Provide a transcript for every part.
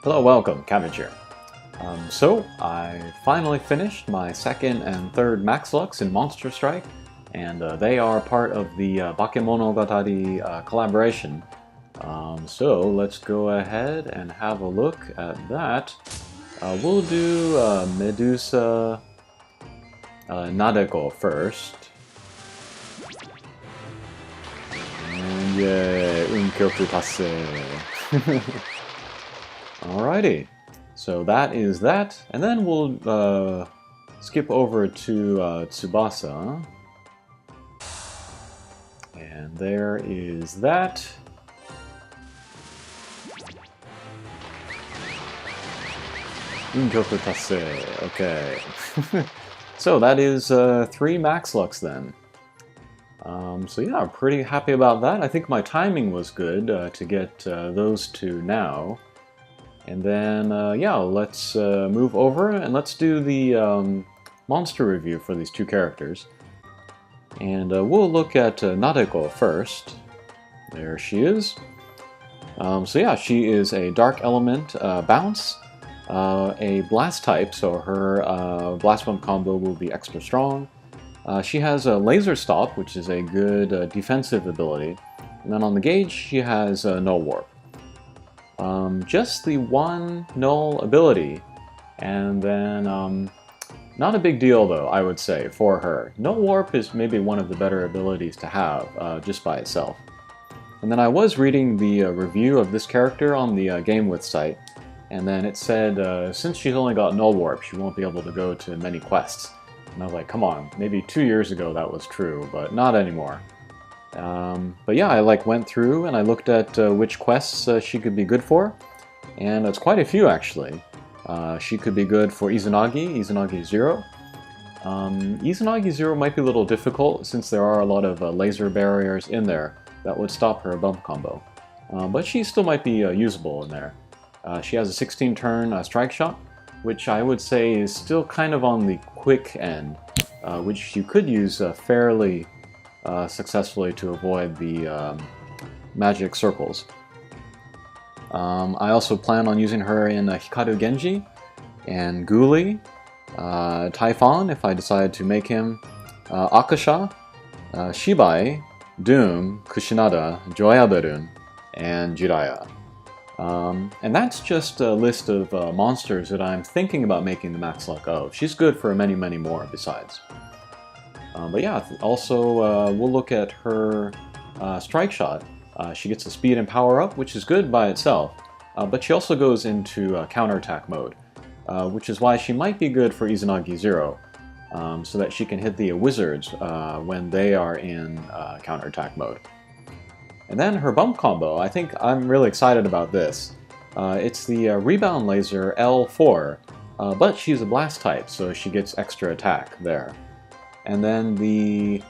Hello, welcome, Cabbage here. So, I finally finished my second and third Max Lux in Monster Strike, and they are part of the Bakemonogatari collaboration. So, let's go ahead and have a look at that. We'll do Medusa Nadeko first. And yay, Unkyoku Tassei. Alrighty, so that is that, and then we'll skip over to Tsubasa, and there is that. Unkyoku Tassei, okay. So that is 3 Max Lux then. So yeah, I'm pretty happy about that. I think my timing was good to get those two now. And then, yeah, let's move over and let's do the monster review for these two characters. And we'll look at Nadeko first. There she is. So yeah, she is a Dark Element bounce, a Blast type, so her Blast Bump combo will be extra strong. She has a Laser Stop, which is a good defensive ability. And then on the gauge, she has Null Warp. Just the one null ability, and then not a big deal though, I would say, for her. Null Warp is maybe one of the better abilities to have just by itself. And then I was reading the review of this character on the GameWith site, and then it said since she's only got Null Warp, she won't be able to go to many quests. And I was like, come on, maybe 2 years ago that was true, but not anymore. But yeah, I went through and I looked at which quests she could be good for, and it's quite a few actually. She could be good for Izanagi 0. Izanagi 0 might be a little difficult since there are a lot of laser barriers in there that would stop her bump combo. But she still might be usable in there. She has a 16-turn strike shot, which I would say is still kind of on the quick end, which you could use fairly successfully to avoid the magic circles. I also plan on using her in Hikaru Genji and Ghoulie, Typhon if I decide to make him, Akasha, Shibai, Doom, Kushinada, Joyaberun, and Jiraiya. And that's just a list of monsters that I'm thinking about making the Max Luck of. She's good for many, many more besides. But yeah, also we'll look at her strike shot. She gets a speed and power up, which is good by itself, but she also goes into counterattack mode, which is why she might be good for Izanagi 0, so that she can hit the wizards when they are in counterattack mode. And then her bump combo, I think I'm really excited about this. It's the Rebound Laser L4, but she's a blast type, so she gets extra attack there. And then the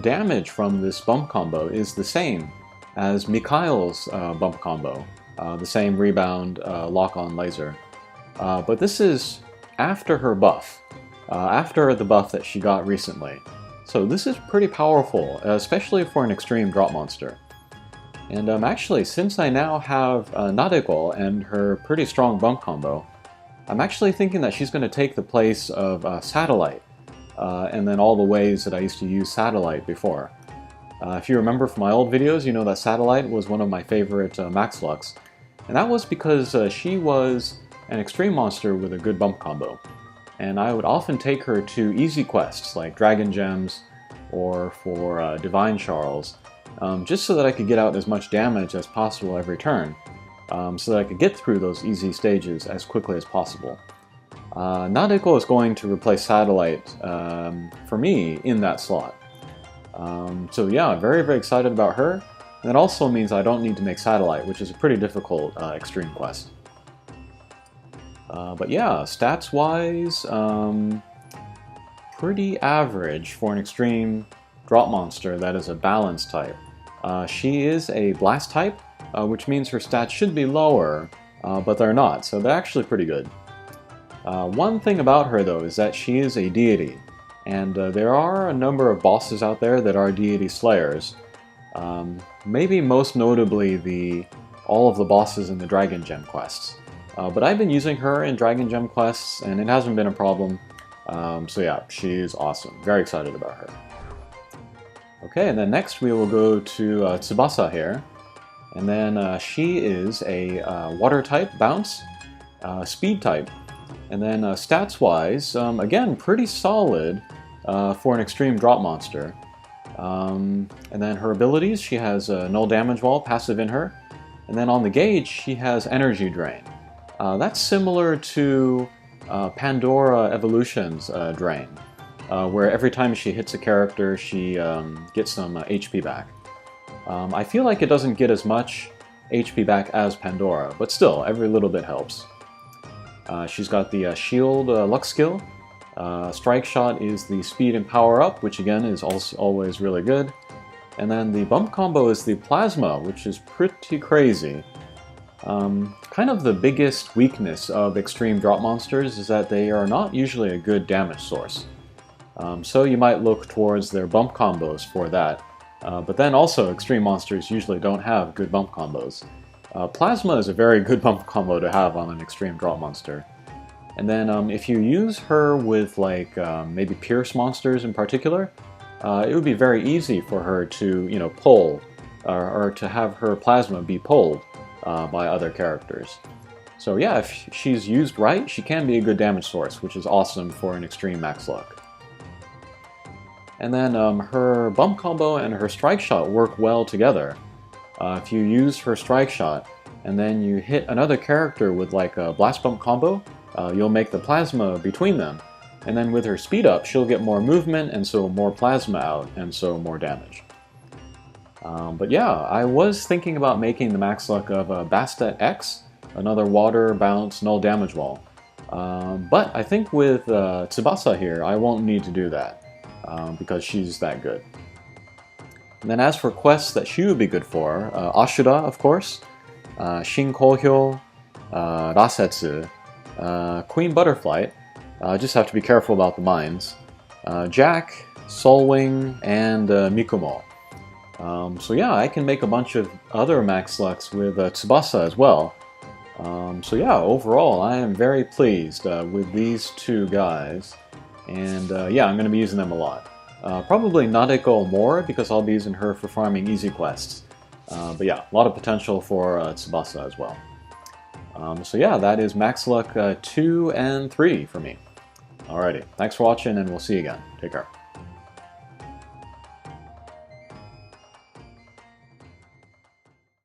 damage from this bump combo is the same as Mikhail's bump combo, the same rebound lock-on laser. But this is after her buff, after the buff that she got recently. So this is pretty powerful, especially for an extreme drop monster. And actually, since I now have Nadeko and her pretty strong bump combo, I'm actually thinking that she's going to take the place of Satellite. And then all the ways that I used to use Satellite before. If you remember from my old videos, you know that Satellite was one of my favorite Max Lux. And that was because she was an extreme monster with a good bump combo. And I would often take her to easy quests like Dragon Gems or for Divine Charles, just so that I could get out as much damage as possible every turn, so that I could get through those easy stages as quickly as possible. Nadeko is going to replace Satellite for me in that slot. So yeah, very, very excited about her. And that also means I don't need to make Satellite, which is a pretty difficult extreme quest. But yeah, stats-wise, pretty average for an extreme drop monster that is a balance type. She is a blast type, which means her stats should be lower, but they're not, so they're actually pretty good. One thing about her, though, is that she is a deity, and there are a number of bosses out there that are deity slayers. Maybe most notably the all of the bosses in the Dragon Gem quests. But I've been using her in Dragon Gem quests, and it hasn't been a problem. So yeah, she's awesome. Very excited about her. Okay, and then next we will go to Tsubasa here. And then she is a water type, bounce, speed type. And then stats-wise, again, pretty solid for an extreme drop monster. And then her abilities, she has a null damage wall, passive in her. And then on the gauge, she has energy drain. That's similar to Pandora Evolution's drain, where every time she hits a character, she gets some HP back. I feel like it doesn't get as much HP back as Pandora, but still, every little bit helps. She's got the Shield Luck skill. Strike Shot is the speed and power up, which again is also always really good. And then the bump combo is the Plasma, which is pretty crazy. Kind of the biggest weakness of extreme drop monsters is that they are not usually a good damage source. So you might look towards their bump combos for that. But then also extreme monsters usually don't have good bump combos. Plasma is a very good bump combo to have on an extreme drop monster. And then if you use her with like maybe Pierce monsters in particular, it would be very easy for her to, pull, or to have her Plasma be pulled by other characters. So yeah, if she's used right, she can be a good damage source, which is awesome for an extreme max luck. And then her bump combo and her strike shot work well together. If you use her strike shot and then you hit another character with like a blast bump combo, you'll make the plasma between them. And then with her speed up, she'll get more movement and so more plasma out and so more damage. But yeah, I was thinking about making the max luck of Bastet X, another water bounce null damage wall. But I think with Tsubasa here, I won't need to do that. Because she's that good. And then as for quests that she would be good for, Ashura, of course, Shinkohyo, Rasetsu, Queen Butterfly, just have to be careful about the mines, Jack, Solwing, and Mikumo. So yeah, I can make a bunch of other max lucks with Tsubasa as well. So yeah, overall, I am very pleased with these two guys. And yeah, I'm going to be using them a lot. Probably Nadeko more, because I'll be using her for farming easy quests. But yeah, a lot of potential for Tsubasa as well. So yeah, that is Max Luck 2 and 3 for me. Alrighty, thanks for watching, and we'll see you again. Take care.